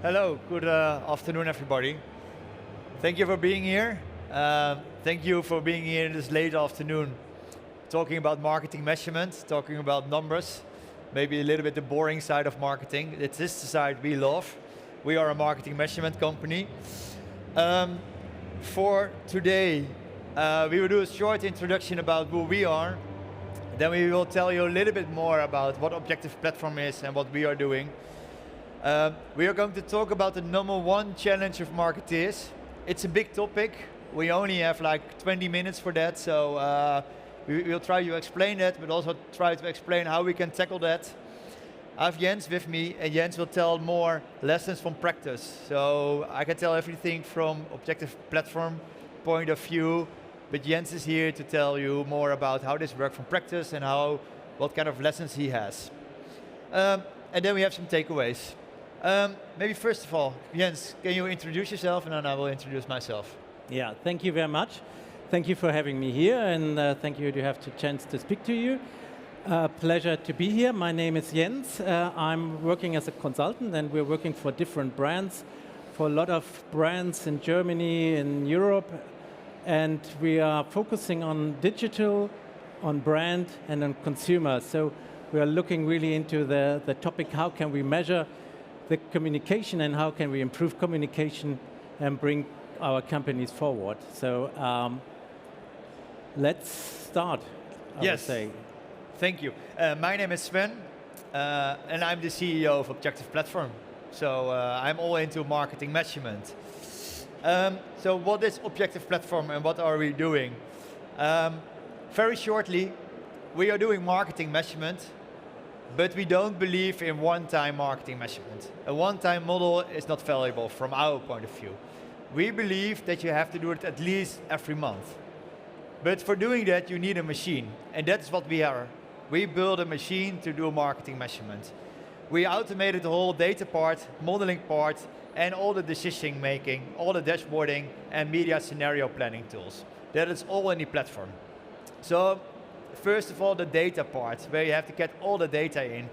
Hello, good afternoon everybody. Thank you for being here. Thank you for being here this late afternoon, talking about marketing measurement, talking about numbers, maybe a little bit the boring side of marketing. It's this side we love. We are a marketing measurement company. For today, we will do a short introduction about who we are. Then we will tell you a little bit more about what Objective Platform is and what we are doing. We are going to talk about the #1 challenge of marketeers. It's a big topic. We only have like 20 minutes for that, so we will try to explain that, but also try to explain how we can tackle that. I have Jens with me, and Jens will tell more lessons from practice. So I can tell everything from Objective Platform point of view, but Jens is here to tell you more about how this works from practice and what kind of lessons he has. And then we have some takeaways. Maybe first of all, Jens, can you introduce yourself, and then I will introduce myself. Yeah, thank you very much. Thank you for having me here, and thank you to have the chance to speak to you. Pleasure to be here. My name is Jens. I'm working as a consultant, and we're working for different brands, for a lot of brands in Germany, in Europe, and we are focusing on digital, on brand, and on consumer. So we are looking really into the topic, how can we measure the communication and how can we improve communication and bring our companies forward. So let's start, I would say. Thank you. My name is Sven, and I'm the CEO of Objective Platform. So I'm all into marketing measurement. So what is Objective Platform and what are we doing? Very shortly, we are doing marketing measurement, but we don't believe in one-time marketing measurement. A one-time model is not valuable from our point of view. We believe that you have to do it at least every month. But for doing that, you need a machine, and that's what we are. We build a machine to do marketing measurement. We automated the whole data part, modeling part, and all the decision making, all the dashboarding, and media scenario planning tools. That is all in the platform. So, first of all, the data part, where you have to get all the data in.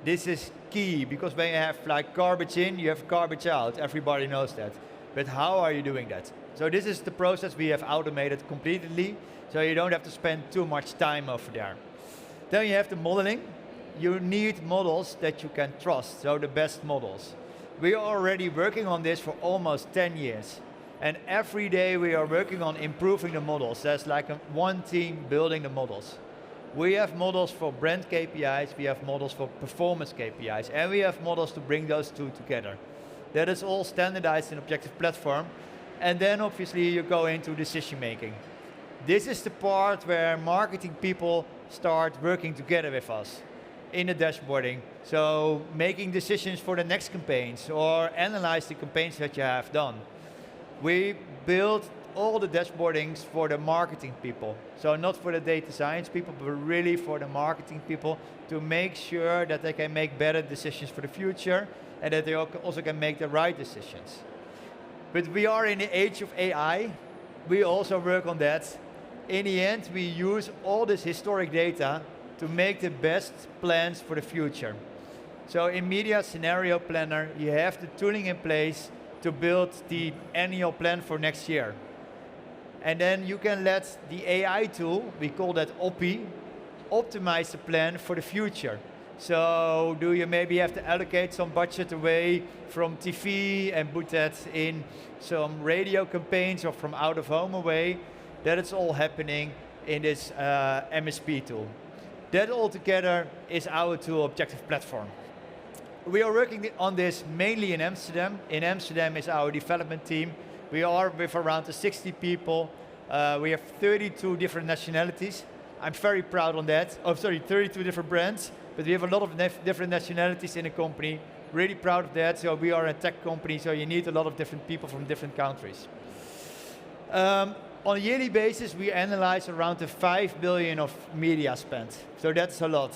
This is key, because when you have like garbage in, you have garbage out. Everybody knows that. But how are you doing that? So this is the process we have automated completely, so you don't have to spend too much time over there. Then you have the modeling. You need models that you can trust, so the best models. We are already working on this for almost 10 years. And every day we are working on improving the models. There's like one team building the models. We have models for brand KPIs, we have models for performance KPIs, and we have models to bring those two together. That is all standardized in Objective Platform. And then obviously you go into decision making. This is the part where marketing people start working together with us in the dashboarding. So making decisions for the next campaigns or analyze the campaigns that you have done. We build all the dashboardings for the marketing people. So not for the data science people, but really for the marketing people to make sure that they can make better decisions for the future and that they also can make the right decisions. But we are in the age of AI. We also work on that. In the end, we use all this historic data to make the best plans for the future. So in Media Scenario Planner, you have the tooling in place to build the annual plan for next year. And then you can let the AI tool, we call that OPI, optimize the plan for the future. So do you maybe have to allocate some budget away from TV and put that in some radio campaigns or from out of home away? That is all happening in this MSP tool. That all together is our tool, Objective Platform. We are working on this mainly in Amsterdam. In Amsterdam is our development team. We are with around 60 people. We have 32 different nationalities. I'm very proud on that. Oh, sorry, 32 different brands, but we have a lot of different nationalities in the company. Really proud of that. So we are a tech company, so you need a lot of different people from different countries. On a yearly basis, we analyze around 5 billion of media spent. So that's a lot.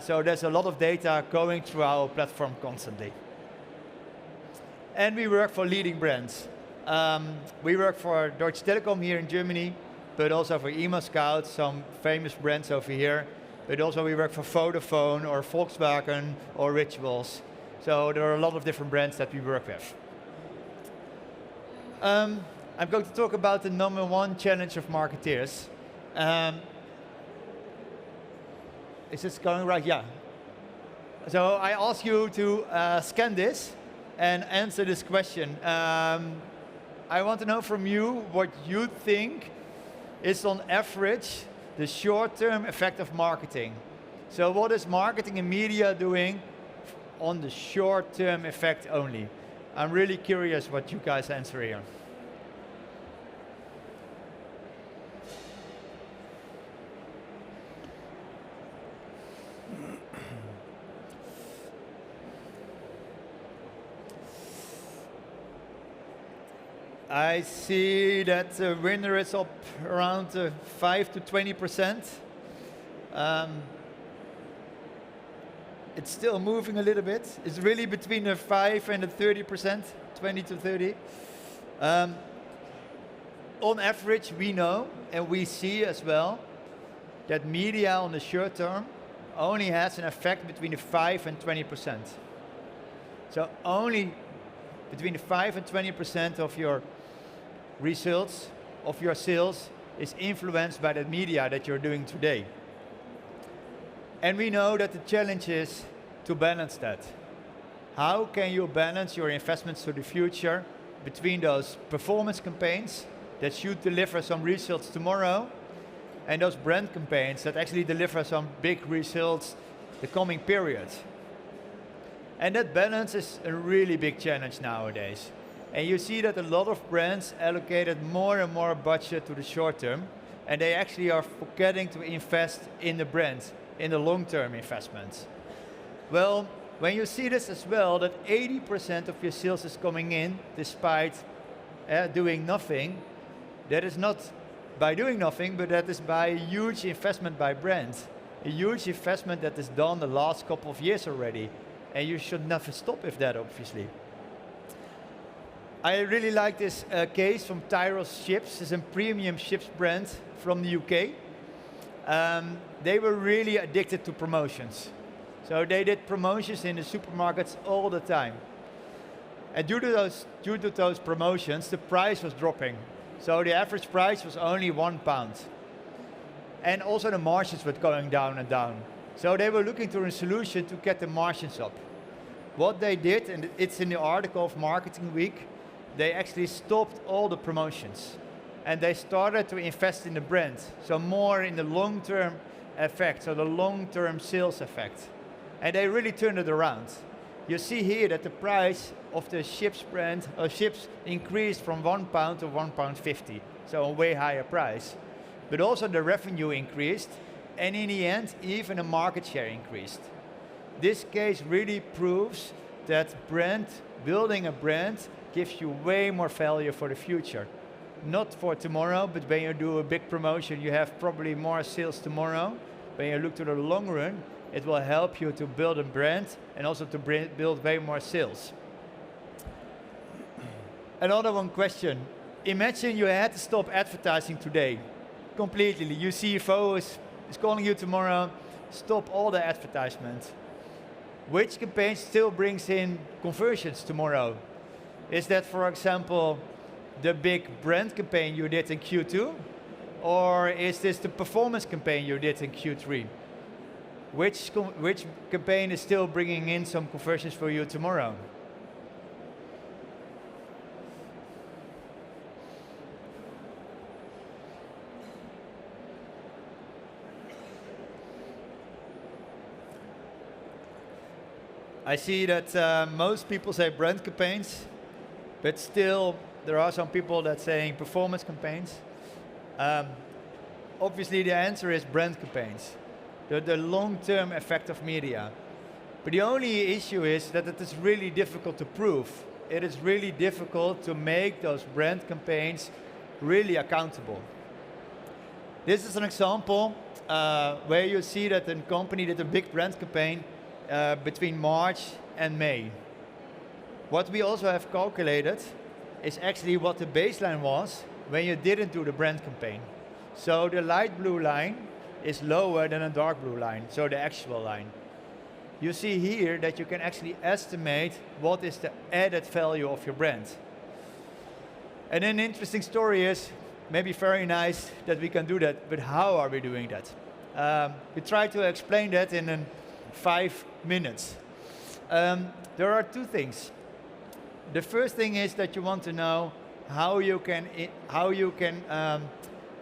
So there's a lot of data going through our platform constantly. And we work for leading brands. We work for Deutsche Telekom here in Germany, but also for Emo Scout, some famous brands over here. But also we work for Vodafone or Volkswagen or Rituals. So there are a lot of different brands that we work with. I'm going to talk about the number one challenge of marketeers. Is this going right? Yeah. So I ask you to scan this and answer this question. I want to know from you what you think is on average the short-term effect of marketing. So what is marketing and media doing on the short-term effect only? I'm really curious what you guys answer here. I see that the winner is up around 5 to 20%. It's still moving a little bit. It's really between the 5 and the 30%, 20 to 30. On average, we know and we see as well that media on the short term only has an effect between the 5 and 20%. So only between the 5 and 20% of your results, of your sales, is influenced by the media that you're doing today. And we know that the challenge is to balance that. How can you balance your investments to the future between those performance campaigns that should deliver some results tomorrow and those brand campaigns that actually deliver some big results the coming period? And that balance is a really big challenge nowadays. And you see that a lot of brands allocated more and more budget to the short term, and they actually are forgetting to invest in the brand, in the long-term investments. Well, when you see this as well, that 80% of your sales is coming in despite doing nothing, that is not by doing nothing, but that is by a huge investment by brands. A huge investment that is done the last couple of years already. And you should never stop with that, obviously. I really like this case from Tyros Ships. It's a premium ships brand from the UK. They were really addicted to promotions. So they did promotions in the supermarkets all the time. And due to those promotions, the price was dropping. So the average price was only £1. And also the margins were going down and down. So they were looking to a solution to get the margins up. What they did, and it's in the article of Marketing Week, they actually stopped all the promotions. And they started to invest in the brand. So more in the long-term effect, so the long-term sales effect. And they really turned it around. You see here that the price of the ships brand, ships increased from £1 to £1.50. So a way higher price. But also the revenue increased, and in the end, even the market share increased. This case really proves that building a brand gives you way more value for the future. Not for tomorrow, but when you do a big promotion, you have probably more sales tomorrow. When you look to the long run, it will help you to build a brand and also to build way more sales. Another one question. Imagine you had to stop advertising today, completely. Your CFO is calling you tomorrow, stop all the advertisements. Which campaign still brings in conversions tomorrow? Is that, for example, the big brand campaign you did in Q2? Or is this the performance campaign you did in Q3? Which campaign is still bringing in some conversions for you tomorrow? I see that most people say brand campaigns, but still there are some people that saying performance campaigns. Obviously the answer is brand campaigns, the long-term effect of media. But the only issue is that it is really difficult to prove. It is really difficult to make those brand campaigns really accountable. This is an example where you see that a company did a big brand campaign between March and May. What we also have calculated is actually what the baseline was when you didn't do the brand campaign. So the light blue line is lower than a dark blue line, so the actual line. you see here that you can actually estimate what is the added value of your brand. And an interesting story is, maybe very nice that we can do that, but how are we doing that? We try to explain that in 5 minutes. There are 2 things. The first thing is that you want to know how you can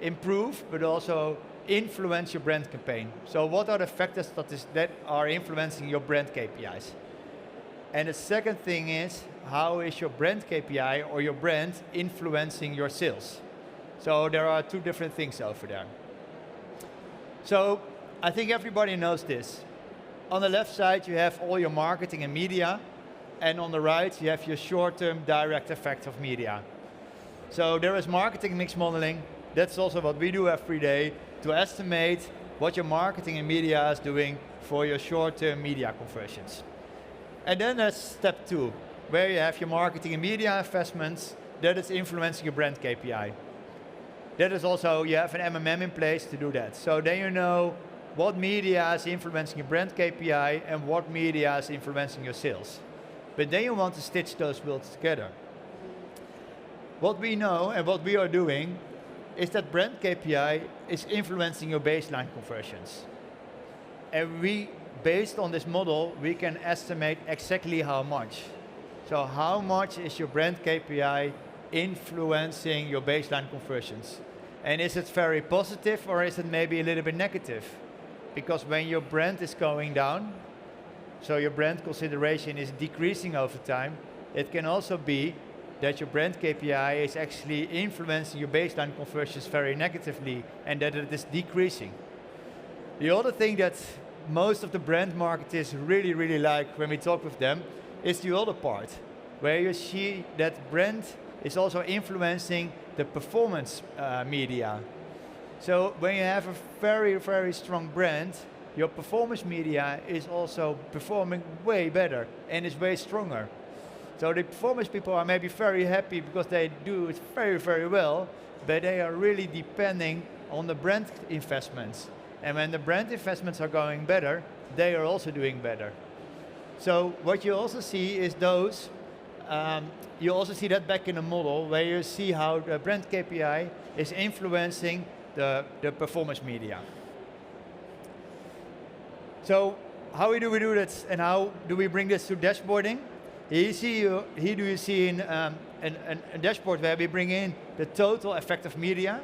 improve, but also influence your brand campaign. So what are the factors that are influencing your brand KPIs? And the second thing is, how is your brand KPI or your brand influencing your sales? So there are 2 different things over there. So I think everybody knows this. On the left side, you have all your marketing and media, and on the right, you have your short-term direct effect of media. So there is marketing mix modeling. That's also what we do every day, to estimate what your marketing and media is doing for your short-term media conversions. And then there's step 2, where you have your marketing and media investments that is influencing your brand KPI. That is also, you have an MMM in place to do that. So then you know what media is influencing your brand KPI and what media is influencing your sales. But then you want to stitch those worlds together. What we know and what we are doing is that brand KPI is influencing your baseline conversions. And we, based on this model, we can estimate exactly how much. So how much is your brand KPI influencing your baseline conversions? And is it very positive or is it maybe a little bit negative? Because when your brand is going down, so your brand consideration is decreasing over time, it can also be that your brand KPI is actually influencing your baseline conversions very negatively and that it is decreasing. The other thing that most of the brand marketers really, really like when we talk with them is the other part, where you see that brand is also influencing the performance media. So when you have a very, very strong brand, your performance media is also performing way better and is way stronger. So the performance people are maybe very happy because they do it very, very well, but they are really depending on the brand investments. And when the brand investments are going better, they are also doing better. So what you also see is those, you also see that back in the model where you see how the brand KPI is influencing the performance media. So how do we do that and how do we bring this to dashboarding? Here do you see a dashboard where we bring in the total effect of media.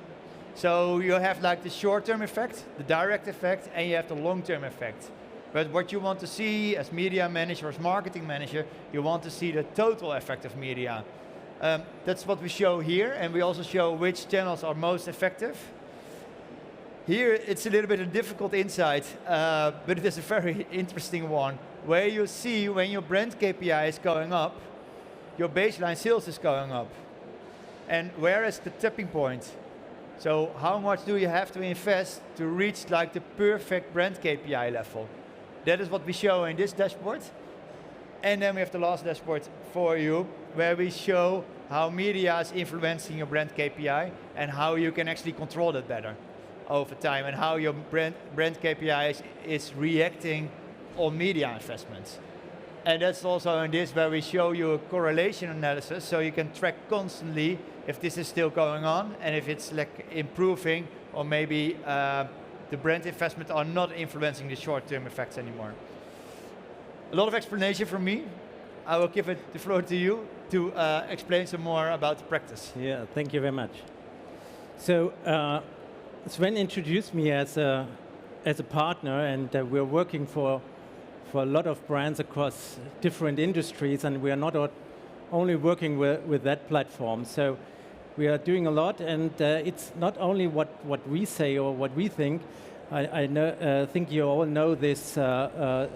So you have like the short-term effect, the direct effect, and you have the long-term effect. But what you want to see as media manager, as marketing manager, you want to see the total effect of media. That's what we show here, and we also show which channels are most effective. Here it's a little bit of a difficult insight, but it is a very interesting one, where you see when your brand KPI is going up, your baseline sales is going up. And where is the tipping point? So how much do you have to invest to reach like the perfect brand KPI level? That is what we show in this dashboard. And then we have the last dashboard for you, where we show how media is influencing your brand KPI and how you can actually control it better over time, and how your brand KPI is reacting on media investments. And that's also in this where we show you a correlation analysis, so you can track constantly if this is still going on and if it's like improving, or maybe the brand investments are not influencing the short-term effects anymore. A lot of explanation from me. I will give the floor to you to explain some more about the practice. Yeah, thank you very much. So Sven introduced me as a partner, and we're working for a lot of brands across different industries, and we are not only working with that platform. So we are doing a lot, and it's not only what we say or what we think. I think you all know this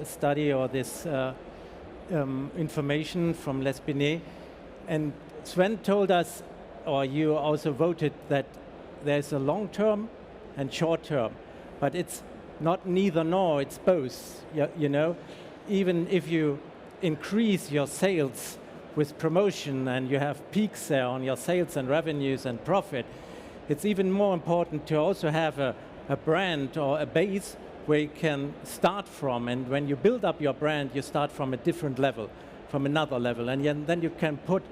study or this information from Les Binet. And Sven told us, or you also voted, that there's a long term and short term, but it's not neither nor, it's both. You know, even if you increase your sales with promotion and you have peaks there on your sales and revenues and profit, it's even more important to also have a brand or a base where you can start from. And when you build up your brand, you start from a different level, from another level. And then you can put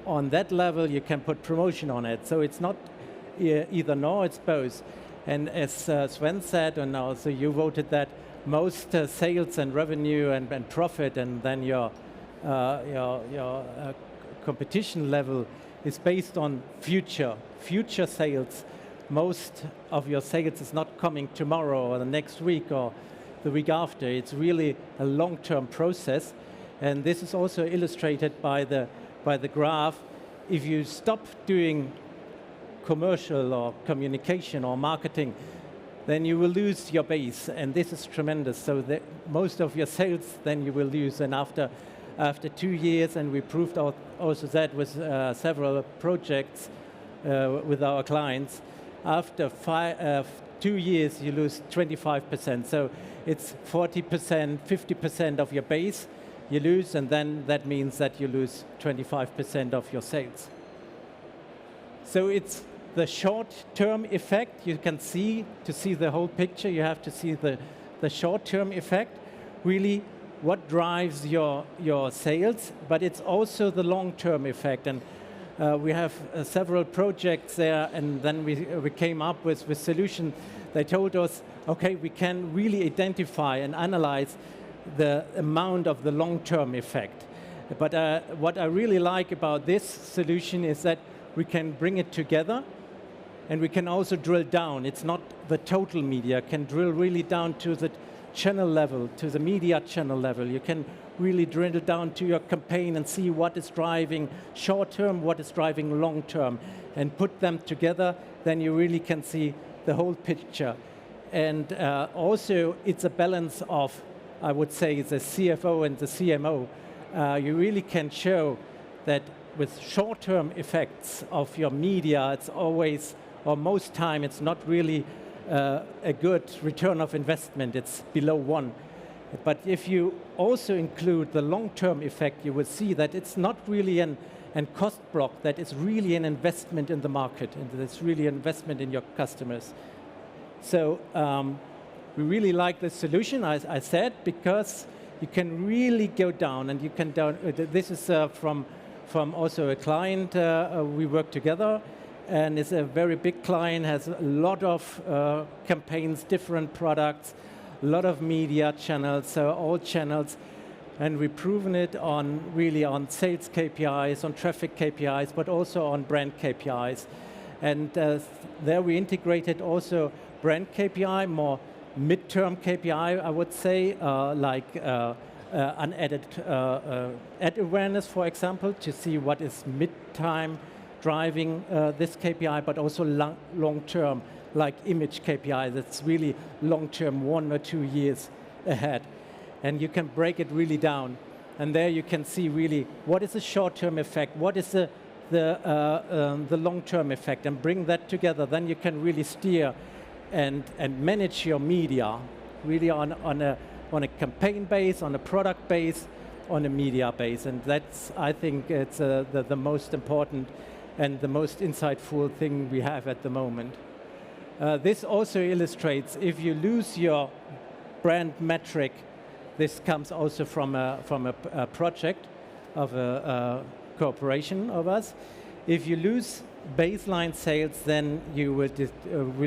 on that level, you can put promotion on it. So it's not either nor, it's both. And as Sven said, and also you voted that most sales and revenue and profit, and then your competition level is based on future sales. Most of your sales is not coming tomorrow or the next week or the week after. It's really a long-term process, and this is also illustrated by the graph. If you stop doing commercial or communication or marketing, then you will lose your base, and this is tremendous. So most of your sales then you will lose, and after 2 years, and we proved out also that with several projects with our clients, after 2 years you lose 25%. So it's 40%, 50% of your base you lose, and then that means that you lose 25% of your sales. So it's the short-term effect. You can see, to see the whole picture, you have to see the short-term effect, really what drives your sales, but it's also the long-term effect. And we have several projects there, and then we came up with solutions. They told us, okay, we can really identify and analyze the amount of the long-term effect. But what I really like about this solution is that we can bring it together, and we can also drill down. It's not the total media, can drill really down to the channel level, to the media channel level. You can really drill down to your campaign and see what is driving short-term, what is driving long-term, and put them together, then you really can see the whole picture. And also, it's a balance of, I would say, the CFO and the CMO. You really can show that with short-term effects of your media, it's always, or most time, it's not really a good return of investment. It's below 1. But if you also include the long-term effect, you will see that it's not really an cost block, that is really an investment in the market, and it's really an investment in your customers. So we really like this solution, as I said, because you can really go down, and you can down. This is from also a client we work together, and it's a very big client, has a lot of campaigns, different products, a lot of media channels, so all channels, and we've proven it on really on sales KPIs, on traffic KPIs, but also on brand KPIs. And there we integrated also brand KPI, more midterm KPI, I would say, like unadded ad awareness, for example, to see what is mid-time driving this KPI, but also long-term, like image KPI, that's really long-term, 1 or 2 years ahead. And you can break it really down. And there you can see really what is the short-term effect, what is the long-term effect, and bring that together. Then you can really steer and manage your media really on a campaign base, on a product base, on a media base. And that's, I think, it's the most important and the most insightful thing we have at the moment. This also illustrates if you lose your brand metric, this comes also from a project of a cooperation of us. If you lose baseline sales, then you will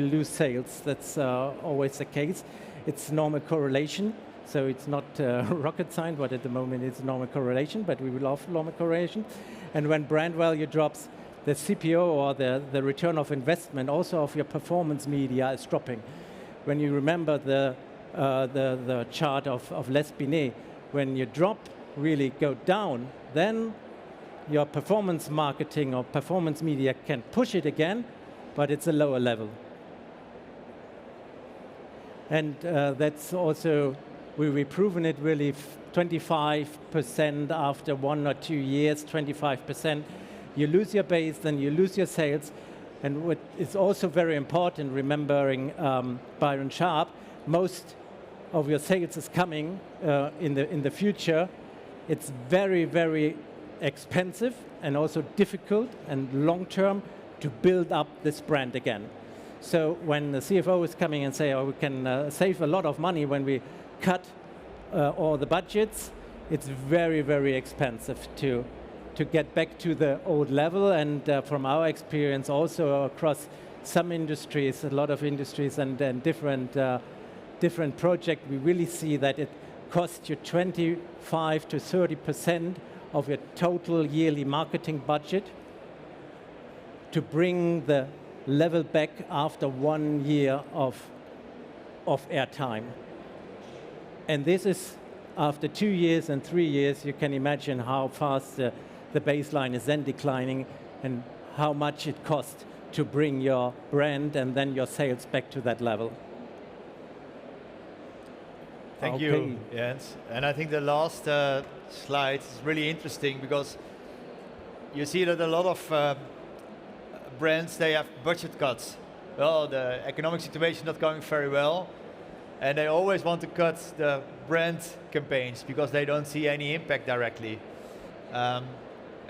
lose sales. That's always the case. It's normal correlation, so it's not rocket science, but at the moment it's normal correlation, but we will love normal correlation. And when brand value drops, the CPO, or the return of investment, also of your performance media, is dropping. When you remember the chart of Les Binet, when you drop, really go down, then your performance marketing or performance media can push it again, but it's a lower level. And that's also, we've proven it really 25% after 1 or 2 years, 25%. You lose your base, then you lose your sales. And what is also very important, remembering Byron Sharp, most of your sales is coming in the future. It's very, very expensive and also difficult and long-term to build up this brand again. So when the CFO is coming and say, oh, we can save a lot of money when we cut all the budgets, it's very, very expensive to get back to the old level. And from our experience also across some industries, a lot of industries and different projects, we really see that it costs you 25 to 30% of your total yearly marketing budget to bring the level back after 1 year of airtime. And this is after 2 years and 3 years. You can imagine how fast the baseline is then declining and how much it costs to bring your brand and then your sales back to that level. Thank you, Jens. And I think the last slide is really interesting because you see that a lot of brands, they have budget cuts. Well, the economic situation is not going very well, and they always want to cut the brand campaigns because they don't see any impact directly.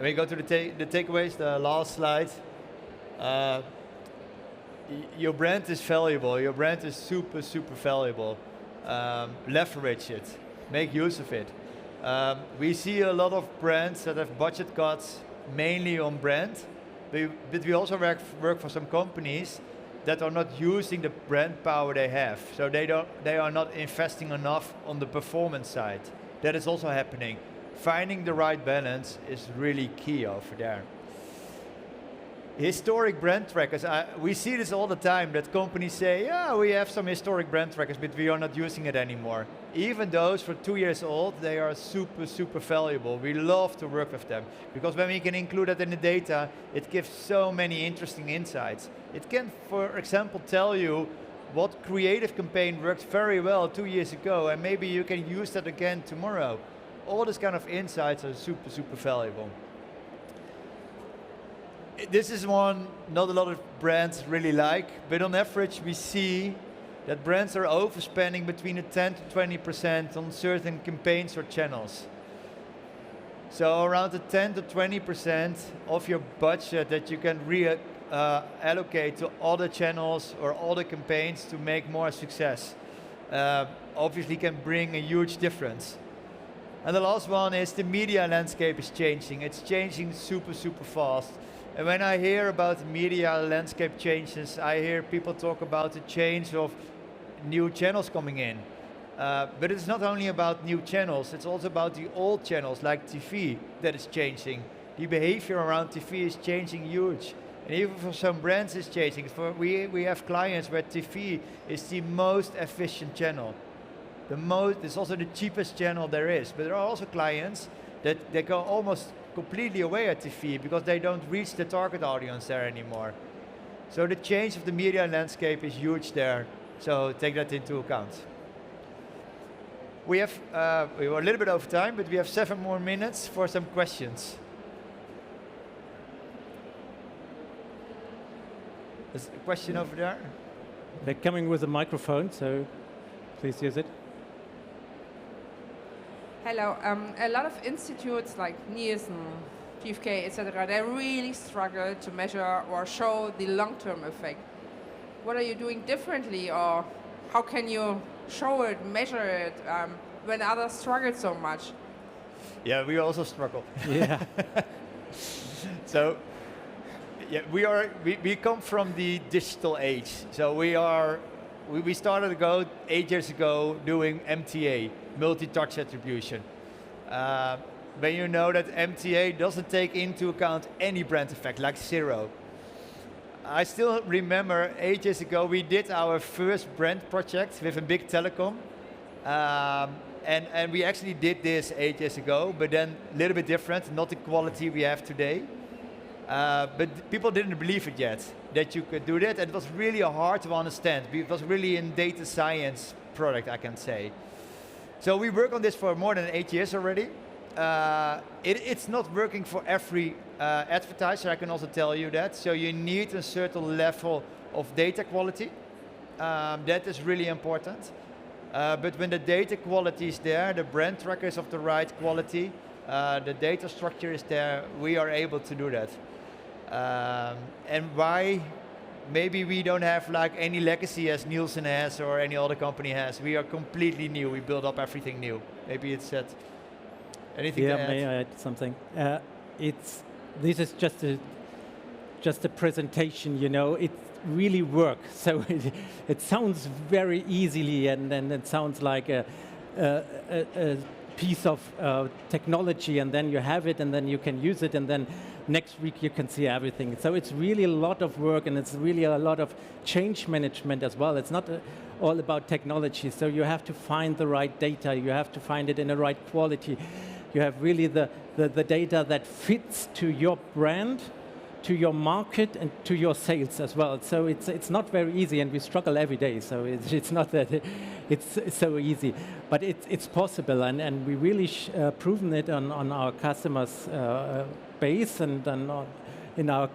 We go to the takeaways, the last slide. Your brand is valuable. Your brand is super, super valuable. Leverage it. Make use of it. We see a lot of brands that have budget cuts mainly on brand, but we also work for some companies that are not using the brand power they have. So they are not investing enough on the performance side. That is also happening. Finding the right balance is really key over there. Historic brand trackers, we see this all the time, that companies say, yeah, we have some historic brand trackers, but we are not using it anymore. Even those for 2 years old, they are super, super valuable. We love to work with them, because when we can include that in the data, it gives so many interesting insights. It can, for example, tell you what creative campaign worked very well 2 years ago, and maybe you can use that again tomorrow. All these kind of insights are super, super valuable. This is one not a lot of brands really like, but on average we see that brands are overspending between 10 to 20% on certain campaigns or channels. So around the 10 to 20% of your budget that you can allocate to other channels or other campaigns to make more success, obviously can bring a huge difference. And the last one is the media landscape is changing. It's changing super, super fast. And when I hear about the media landscape changes, I hear people talk about the change of new channels coming in. But it's not only about new channels, it's also about the old channels like TV that is changing. The behavior around TV is changing huge. And even for some brands it's changing. We have clients where TV is the most efficient channel. It's also the cheapest channel there is. But there are also clients that they go almost completely away at TV because they don't reach the target audience there anymore. So the change of the media landscape is huge there. So take that into account. We were a little bit over time, but we have 7 more minutes for some questions. There's a question over there. They're coming with a microphone, so please use it. Hello. A lot of institutes like Nielsen, GfK, etc., they really struggle to measure or show the long-term effect. What are you doing differently, or how can you show it, measure it, when others struggle so much? Yeah, we also struggle. Yeah. So, yeah, we come from the digital age. So we started 8 years ago doing MTA, multi-touch attribution. When you know that MTA doesn't take into account any brand effect, like 0. I still remember 8 years ago we did our first brand project with a big telecom. And we actually did this 8 years ago, but then a little bit different, not the quality we have today. But people didn't believe it yet, that you could do that. And it was really hard to understand. It was really a data science product, I can say. So we work on this for more than 8 years already. It's not working for every advertiser, I can also tell you that. So you need a certain level of data quality. That is really important. But when the data quality is there, the brand tracker is of the right quality, the data structure is there, we are able to do that. And why maybe we don't have like any legacy as Nielsen has or any other company has. We are completely new. We build up everything new. Maybe it's that. Anything to add? May I add something? This is just a presentation, you know. It really works. So it sounds very easily, and it sounds like a piece of technology, and then you have it, and then you can use it, and then next week you can see everything. So it's really a lot of work, and it's really a lot of change management as well. It's not all about technology. So you have to find the right data. You have to find it in the right quality. You have really the data that fits to your brand, to your market, and to your sales as well. So it's not very easy, and we struggle every day. So it's not that it's so easy, but it's possible, and we really proven it on our customers' base and in our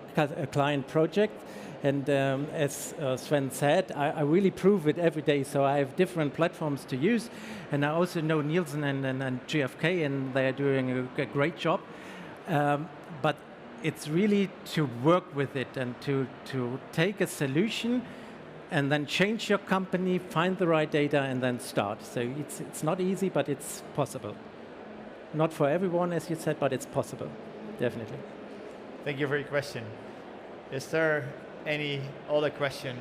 client project. And as Sven said, I really prove it every day. So I have different platforms to use, and I also know Nielsen and GfK, and they are doing a great job. But it's really to work with it and to take a solution and then change your company, find the right data, and then start. So it's not easy, but it's possible. Not for everyone, as you said, but it's possible, definitely. Thank you for your question. Is there any other question?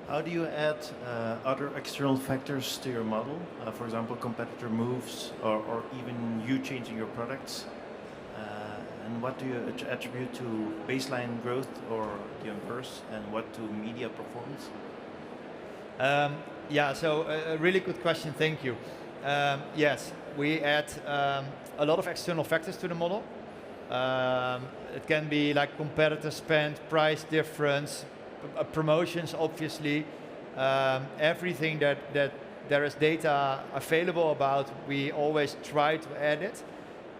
How do you add other external factors to your model? For example, competitor moves, or even you changing your products? And what do you attribute to baseline growth or the inverse, and what to media performance? Yeah, so a really good question, thank you. Yes, we add a lot of external factors to the model. It can be like competitor spend, price difference, promotions, obviously. Everything that there is data available about, we always try to add it.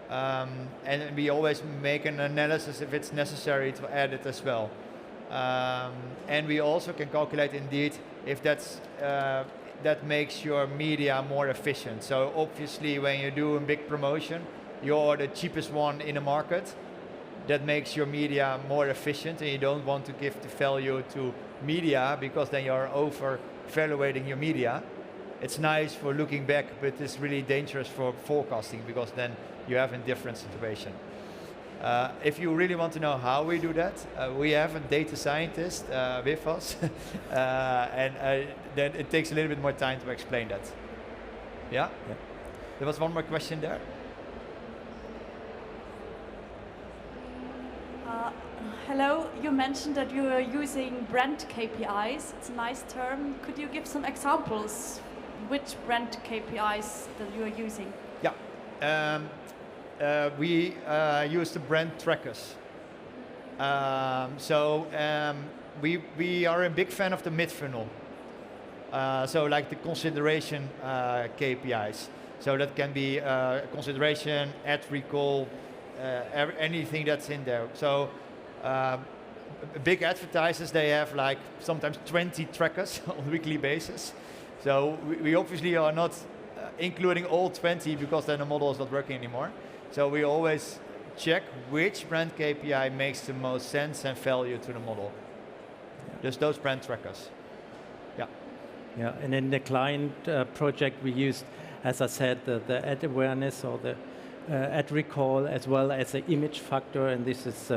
And we always make an analysis if it's necessary to add it as well. And we also can calculate indeed if that makes your media more efficient. So obviously when you do a big promotion, you're the cheapest one in the market. That makes your media more efficient, and you don't want to give the value to media because then you're over-valuating your media. It's nice for looking back, but it's really dangerous for forecasting because then you have a different situation. If you really want to know how we do that, we have a data scientist with us, and then it takes a little bit more time to explain that. Yeah? There was one more question there. Hello, you mentioned that you are using brand KPIs. It's a nice term. Could you give some examples? Which brand KPIs that you are using? Yeah. We use the brand trackers. We are a big fan of the mid-funnel. So like the consideration KPIs. So that can be consideration, ad recall, anything that's in there. So big advertisers, they have like sometimes 20 trackers on a weekly basis. So we obviously are not including all 20 because then the model is not working anymore. So we always check which brand KPI makes the most sense and value to the model. Just those brand trackers. Yeah. Yeah, and in the client project we used, as I said, the ad awareness or the ad recall, as well as the image factor, and this is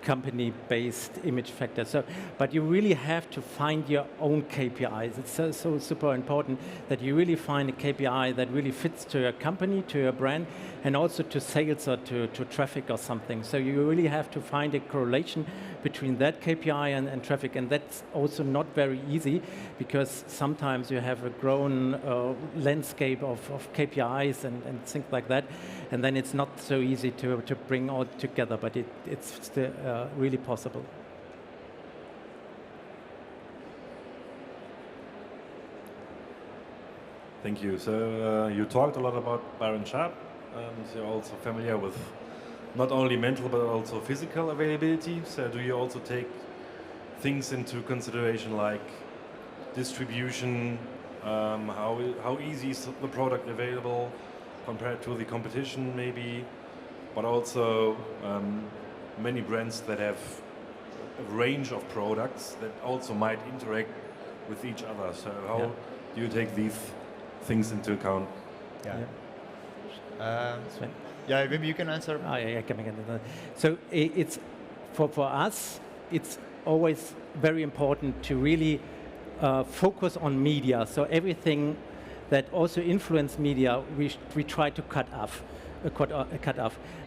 company-based image factor. So, but you really have to find your own KPIs. It's so super important that you really find a KPI that really fits to your company, to your brand, and also to sales or to traffic or something. So you really have to find a correlation between that KPI and traffic, and that's also not very easy because sometimes you have a grown landscape of KPIs and things like that, and then it's not so easy to bring all together, but it's still really possible. Thank you. So you talked a lot about Byron Sharp, and you're also familiar with not only mental but also physical availability. So do you also take things into consideration like distribution, How easy is the product available compared to the competition maybe, but also many brands that have a range of products that also might interact with each other. So how do you take these things into account? Sven? Yeah, maybe you can answer. I can. So it's for us, it's always very important to really focus on media. So everything that also influence media, we try to cut off.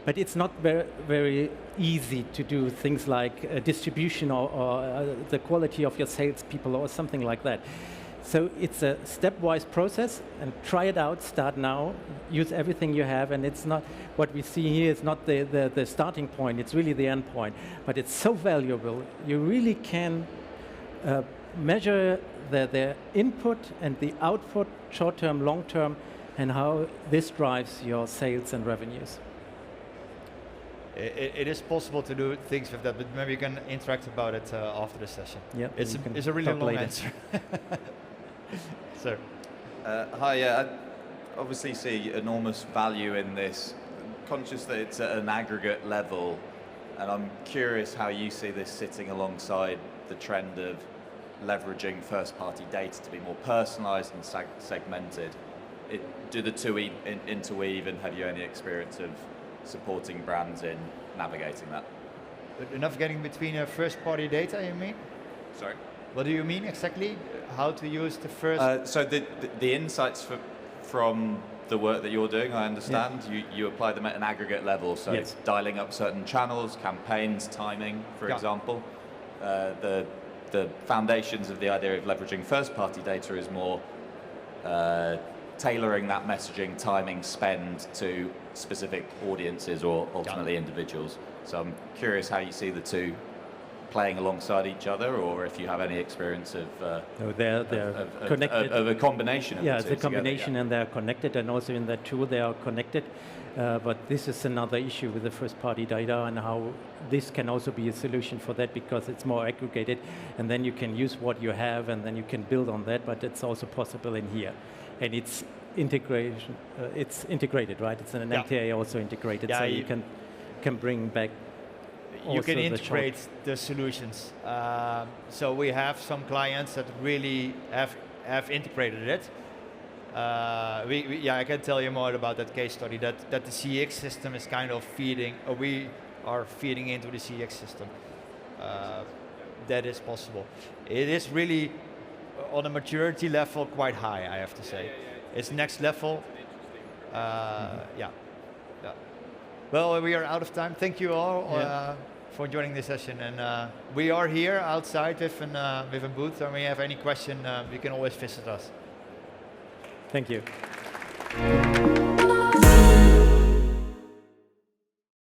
But it's not very easy to do things like distribution or the quality of your salespeople or something like that. So it's a stepwise process, and try it out, start now, use everything you have, and it's not, what we see here is not the starting point, it's really the end point. But it's so valuable, you really can measure the input and the output, short-term, long-term, and how this drives your sales and revenues. It is possible to do things with that, but maybe you can interact about it after the session. Yeah, it's a really long later. answer. Sir. Hi, I obviously see enormous value in this. Conscious that it's at an aggregate level, and I'm curious how you see this sitting alongside the trend of leveraging first-party data to be more personalized and segmented. Do the two interweave, and have you any experience of supporting brands in navigating that? Navigating between first-party data, you mean? Sorry? What do you mean exactly? How to use the first... So the insights from the work that you're doing, I understand, you apply them at an aggregate level, so it's dialing up certain channels, campaigns, timing, for example. The foundations of the idea of leveraging first-party data is more tailoring that messaging, timing, spend to specific audiences or ultimately individuals. So I'm curious how you see the two playing alongside each other, or if you have any experience of they're connected. Of a combination of the two it's a combination, together, and they're connected, and also in that tool they are connected. But this is another issue with the first-party data, and how this can also be a solution for that, because it's more aggregated, and then you can use what you have, and then you can build on that. But it's also possible in here, and it's integration. It's integrated, right? It's an MTA also integrated, so you can bring back. You can integrate the solutions. So we have some clients that really have integrated it. I can tell you more about that case study, that the CX system is kind of feeding, or we are feeding into the CX system. That is possible. It is really, on a maturity level, quite high, I have to say. It's next level. Well, we are out of time. Thank you all for joining this session. And we are here outside with a booth. And if you have any question, you can always visit us. Thank you.